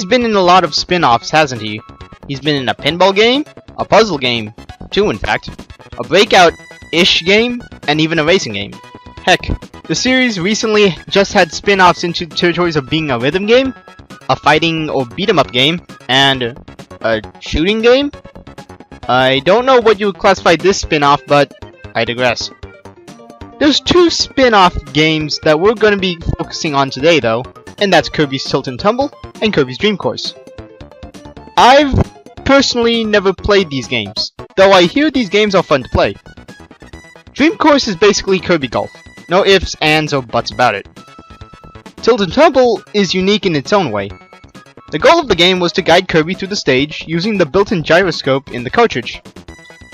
been in a lot of spin-offs, hasn't he? He's been in a pinball game, a puzzle game, 2 in fact, a breakout-ish game, and even a racing game. Heck, the series recently just had spin-offs into territories of being a rhythm game, a fighting or beat-em-up game, and a shooting game? I don't know what you would classify this spin-off, but I digress. There's 2 spin-off games that we're going to be focusing on today though, and that's Kirby's Tilt and Tumble and Kirby's Dream Course. I've personally never played these games, though I hear these games are fun to play. Dream Course is basically Kirby Golf. No ifs, ands, or buts about it. Tilt and Tumble is unique in its own way. The goal of the game was to guide Kirby through the stage using the built-in gyroscope in the cartridge.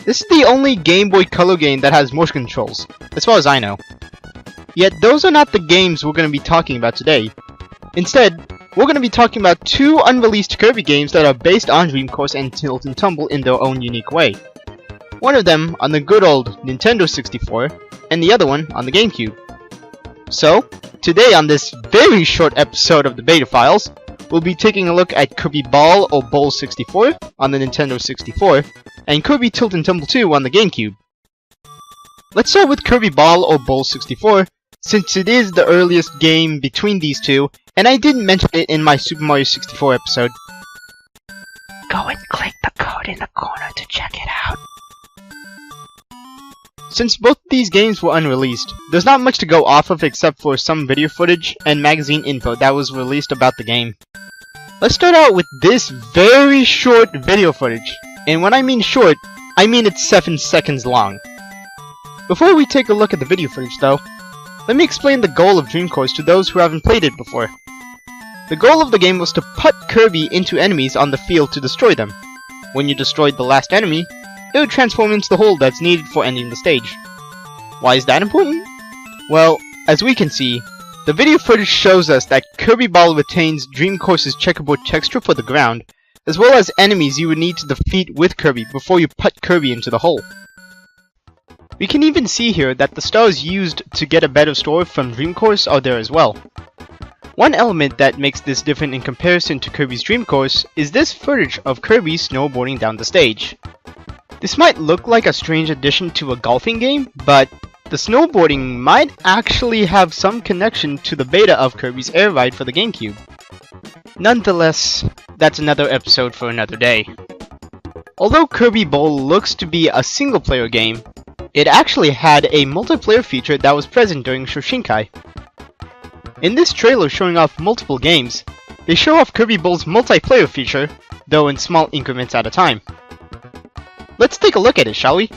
This is the only Game Boy Color game that has motion controls, as far as I know. Yet those are not the games we're going to be talking about today. Instead, we're going to be talking about 2 unreleased Kirby games that are based on Dream Course and Tilt and Tumble in their own unique way. One of them on the good old Nintendo 64, and the other one on the GameCube. So, today on this very short episode of the Beta Files, we'll be taking a look at Kirby Ball or Bowl 64 on the Nintendo 64, and Kirby Tilt and Tumble 2 on the GameCube. Let's start with Kirby Ball or Bowl 64, since it is the earliest game between these two, and I didn't mention it in my Super Mario 64 episode. Go and click the code in the corner to check it out. Since both these games were unreleased, there's not much to go off of except for some video footage and magazine info that was released about the game. Let's start out with this very short video footage, and when I mean short, I mean it's 7 seconds long. Before we take a look at the video footage though, let me explain the goal of Dream Course to those who haven't played it before. The goal of the game was to putt Kirby into enemies on the field to destroy them. When you destroyed the last enemy, it would transform into the hole that's needed for ending the stage. Why is that important? Well, as we can see, the video footage shows us that Kirby Ball retains Dream Course's checkerboard texture for the ground, as well as enemies you would need to defeat with Kirby before you putt Kirby into the hole. We can even see here that the stars used to get a better score from Dream Course are there as well. One element that makes this different in comparison to Kirby's Dream Course is this footage of Kirby snowboarding down the stage. This might look like a strange addition to a golfing game, but the snowboarding might actually have some connection to the beta of Kirby's Air Ride for the GameCube. Nonetheless, that's another episode for another day. Although Kirby Bowl looks to be a single-player game, it actually had a multiplayer feature that was present during Shoshinkai. In this trailer showing off multiple games, they show off Kirby Bowl's multiplayer feature, though in small increments at a time. Let's take a look at it, shall we?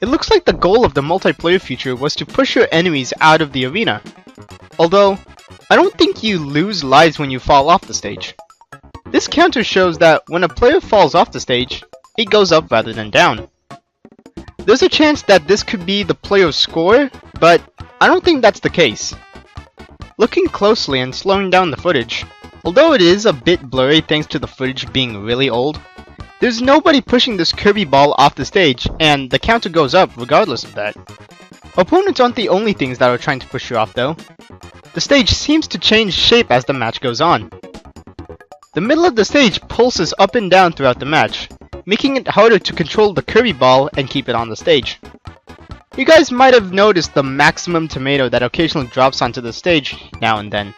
It looks like the goal of the multiplayer feature was to push your enemies out of the arena. Although, I don't think you lose lives when you fall off the stage. This counter shows that when a player falls off the stage, it goes up rather than down. There's a chance that this could be the player's score, but I don't think that's the case. Looking closely and slowing down the footage, although it is a bit blurry thanks to the footage being really old, there's nobody pushing this Kirby Ball off the stage, and the counter goes up regardless of that. Opponents aren't the only things that are trying to push you off though. The stage seems to change shape as the match goes on. The middle of the stage pulses up and down throughout the match, making it harder to control the Kirby Ball and keep it on the stage. You guys might have noticed the maximum tomato that occasionally drops onto the stage now and then.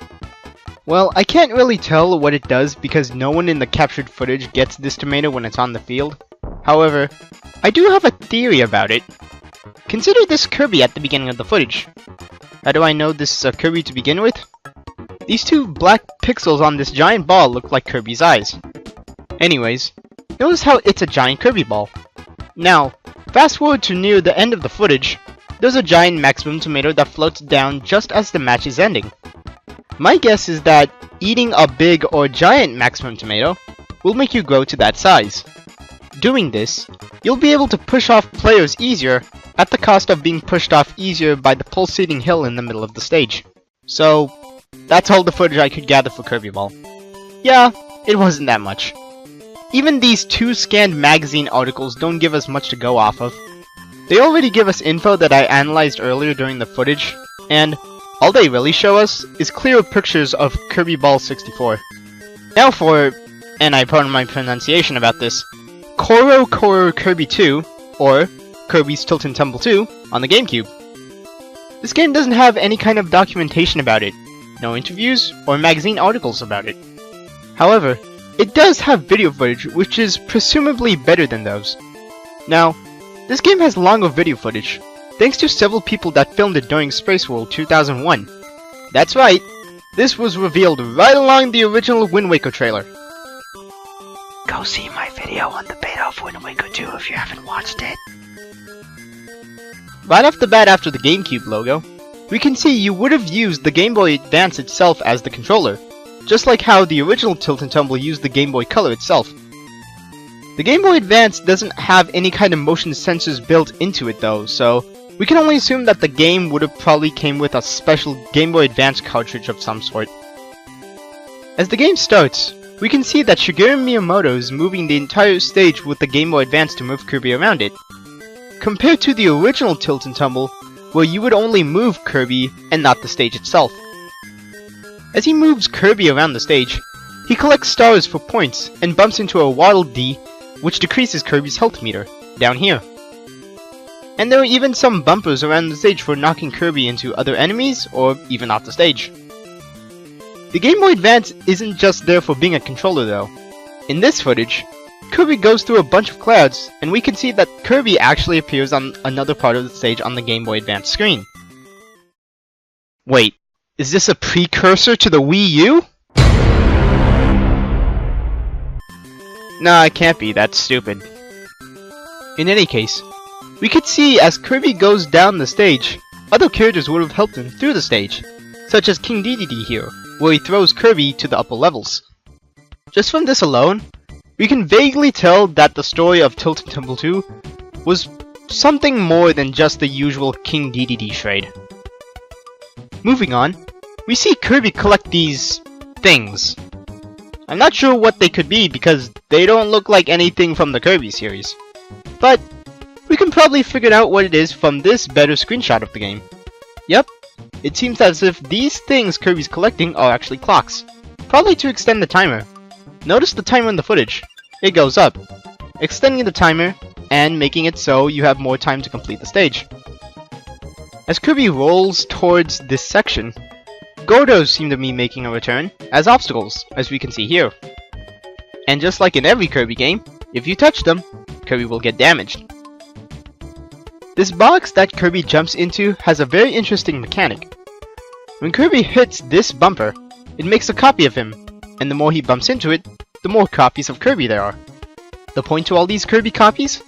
Well, I can't really tell what it does because no one in the captured footage gets this tomato when it's on the field. However, I do have a theory about it. Consider this Kirby at the beginning of the footage. How do I know this is a Kirby to begin with? These 2 black pixels on this giant ball look like Kirby's eyes. Anyways, notice how it's a giant Kirby ball. Now, fast forward to near the end of the footage, there's a giant maximum tomato that floats down just as the match is ending. My guess is that eating a big or giant maximum tomato will make you grow to that size. Doing this, you'll be able to push off players easier at the cost of being pushed off easier by the pulsating hill in the middle of the stage. So, that's all the footage I could gather for Kirby Ball. Yeah, it wasn't that much. Even these 2 scanned magazine articles don't give us much to go off of. They already give us info that I analyzed earlier during the footage, and all they really show us is clearer pictures of Kirby Ball 64. Now for, and I pardon my pronunciation about this, Koro Koro Kirby 2, or Kirby's Tilt and Tumble 2, on the GameCube. This game doesn't have any kind of documentation about it, no interviews or magazine articles about it. However, it does have video footage which is presumably better than those. Now, this game has longer video footage, thanks to several people that filmed it during Space World 2001. That's right, this was revealed right along the original Wind Waker trailer. Go see my video on the beta of Wind Waker 2 if you haven't watched it. Right off the bat after the GameCube logo, we can see you would have used the Game Boy Advance itself as the controller, just like how the original Tilt and Tumble used the Game Boy Color itself. The Game Boy Advance doesn't have any kind of motion sensors built into it though, so we can only assume that the game would have probably came with a special Game Boy Advance cartridge of some sort. As the game starts, we can see that Shigeru Miyamoto is moving the entire stage with the Game Boy Advance to move Kirby around it, compared to the original Tilt and Tumble, where you would only move Kirby and not the stage itself. As he moves Kirby around the stage, he collects stars for points and bumps into a Waddle Dee, which decreases Kirby's health meter, down here. And there are even some bumpers around the stage for knocking Kirby into other enemies, or even off the stage. The Game Boy Advance isn't just there for being a controller though. In this footage, Kirby goes through a bunch of clouds, and we can see that Kirby actually appears on another part of the stage on the Game Boy Advance screen. Wait, is this a precursor to the Wii U? Nah, it can't be, that's stupid. In any case, we could see as Kirby goes down the stage, other characters would have helped him through the stage, such as King Dedede here, where he throws Kirby to the upper levels. Just from this alone, we can vaguely tell that the story of Tilt and Tumble 2 was something more than just the usual King Dedede charade. Moving on, we see Kirby collect these things. I'm not sure what they could be because they don't look like anything from the Kirby series, but we can probably figure out what it is from this better screenshot of the game. Yep, it seems as if these things Kirby's collecting are actually clocks, probably to extend the timer. Notice the timer in the footage. It goes up, extending the timer and making it so you have more time to complete the stage. As Kirby rolls towards this section, Gordos seem to be making a return as obstacles, as we can see here. And just like in every Kirby game, if you touch them, Kirby will get damaged. This box that Kirby jumps into has a very interesting mechanic. When Kirby hits this bumper, it makes a copy of him, and the more he bumps into it, the more copies of Kirby there are. The point to all these Kirby copies?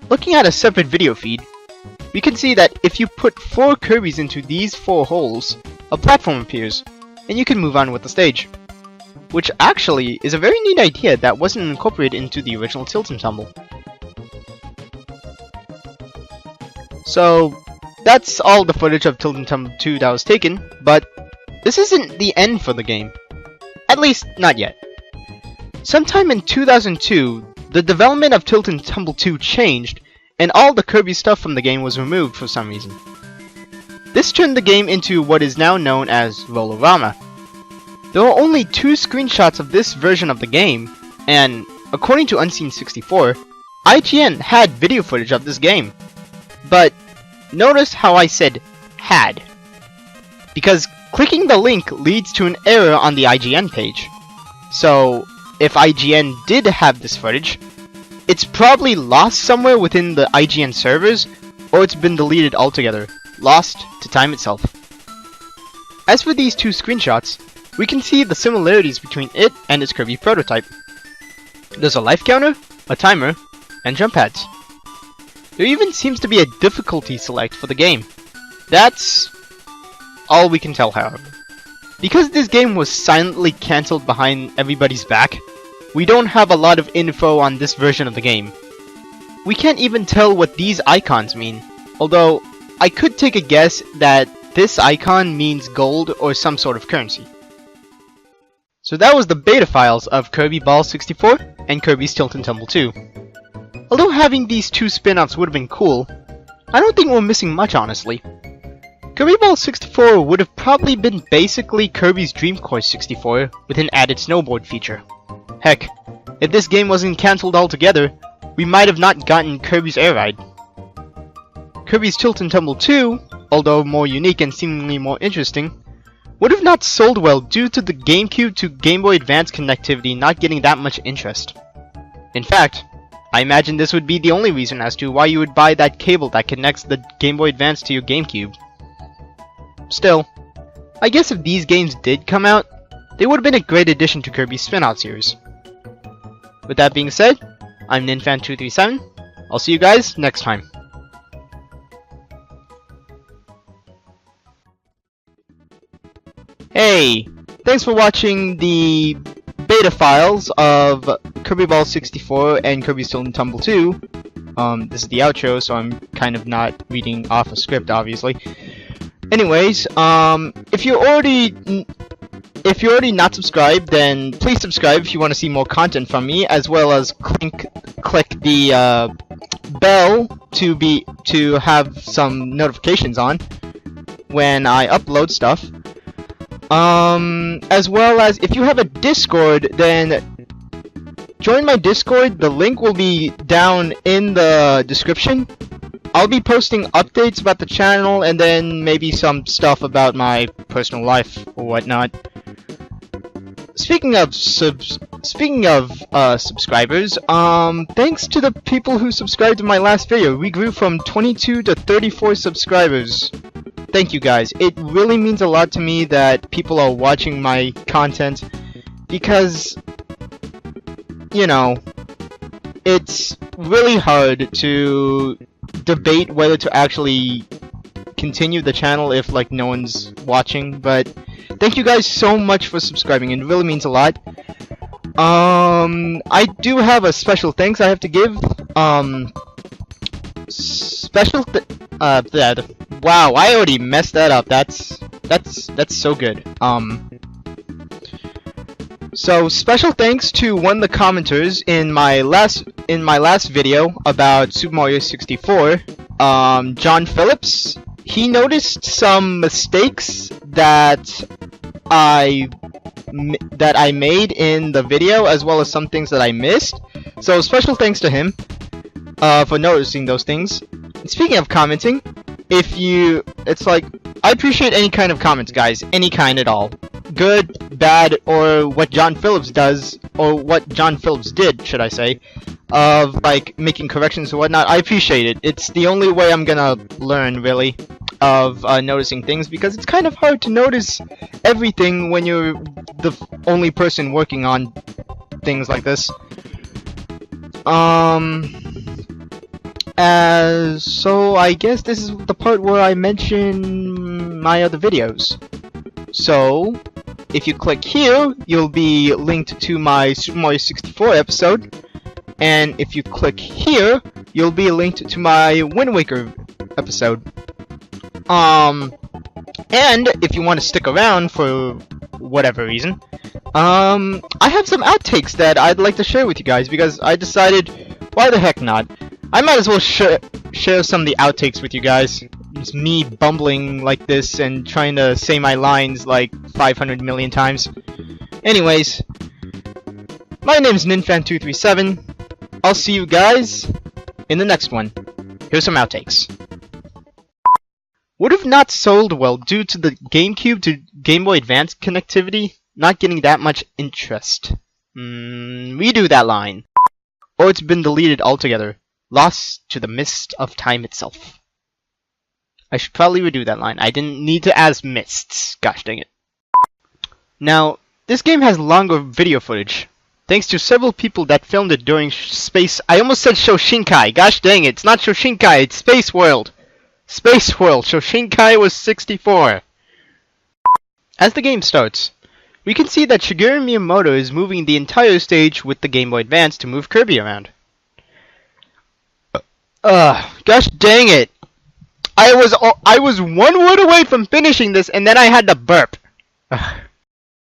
Looking at a separate video feed, we can see that if you put 4 Kirbys into these 4 holes, a platform appears, and you can move on with the stage. Which actually is a very neat idea that wasn't incorporated into the original Tilt and Tumble. So, that's all the footage of Tilt and Tumble 2 that was taken, but this isn't the end for the game. At least, not yet. Sometime in 2002, the development of Tilt and Tumble 2 changed, and all the Kirby stuff from the game was removed for some reason. This turned the game into what is now known as Roll-O-Rama. There are only 2 screenshots of this version of the game, and according to Unseen64, IGN had video footage of this game. But notice how I said had, because clicking the link leads to an error on the IGN page. So if IGN did have this footage, it's probably lost somewhere within the IGN servers, or it's been deleted altogether, lost to time itself. As for these 2 screenshots, we can see the similarities between it and its Kirby prototype. There's a life counter, a timer, and jump pads. There even seems to be a difficulty select for the game. That's all we can tell, however. Because this game was silently cancelled behind everybody's back, we don't have a lot of info on this version of the game. We can't even tell what these icons mean, although I could take a guess that this icon means gold or some sort of currency. So that was the beta files of Kirby Ball 64 and Kirby's Tilt and Tumble 2. Although having these 2 spin-offs would have been cool, I don't think we're missing much, honestly. Kirby Ball 64 would have probably been basically Kirby's Dream Course 64 with an added snowboard feature. Heck, if this game wasn't cancelled altogether, we might have not gotten Kirby's Air Ride. Kirby's Tilt and Tumble 2, although more unique and seemingly more interesting, would have not sold well due to the GameCube to Game Boy Advance connectivity not getting that much interest. In fact, I imagine this would be the only reason as to why you would buy that cable that connects the Game Boy Advance to your GameCube. Still, I guess if these games did come out, they would have been a great addition to Kirby's spin-out series. With that being said, I'm NinFan237. I'll see you guys next time. Hey, thanks for watching the beta files of Kirby Ball 64 and Kirby's Tilt and Tumble 2. This is the outro, so I'm kind of not reading off a script, obviously. Anyways, if you're already not subscribed, then please subscribe if you want to see more content from me, as well as click the bell to have some notifications on when I upload stuff. As well as if you have a Discord, then join my Discord. The link will be down in the description. I'll be posting updates about the channel and then maybe some stuff about my personal life or whatnot. Speaking of subscribers, thanks to the people who subscribed to my last video. We grew from 22 to 34 subscribers. Thank you guys. It really means a lot to me that people are watching my content because, you know, it's really hard to debate whether to actually continue the channel if like no one's watching, but thank you guys so much for subscribing. It really means a lot. I do have a special thanks I have to give. Wow, I already messed that up. That's so good. So special thanks to one of the commenters in my last video about Super Mario 64, John Phillips. He noticed some mistakes that I made in the video, as well as some things that I missed. So special thanks to him for noticing those things. And speaking of commenting, it's like, I appreciate any kind of comments, guys, any kind at all. Good, bad, or what John Phillips does, or what John Phillips did, should I say, of like making corrections or whatnot. I appreciate it. It's the only way I'm gonna learn, really, of noticing things, because it's kind of hard to notice everything when you're the only person working on things like this. So I guess this is the part where I mention my other videos. So, if you click here, you'll be linked to my Super Mario 64 episode. And if you click here, you'll be linked to my Wind Waker episode. And if you want to stick around for whatever reason, I have some outtakes that I'd like to share with you guys, because I decided, why the heck not? I might as well share some of the outtakes with you guys. It's me bumbling like this and trying to say my lines like 500 million times. Anyways, my name is NinFan237. I'll see you guys in the next one. Here's some outtakes. Would have not sold well due to the GameCube to Game Boy Advance connectivity not getting that much interest. Redo that line. Or it's been deleted altogether. Lost to the mist of time itself. I should probably redo that line. I didn't need to add mists. Gosh dang it. Now, this game has longer video footage, thanks to several people that filmed it during Space... I almost said Shoshinkai. Gosh dang it. It's not Shoshinkai. It's Space World. Space World. Shoshinkai was 64. As the game starts, we can see that Shigeru Miyamoto is moving the entire stage with the Game Boy Advance to move Kirby around. Gosh dang it. I was 1 word away from finishing this, and then I had to burp.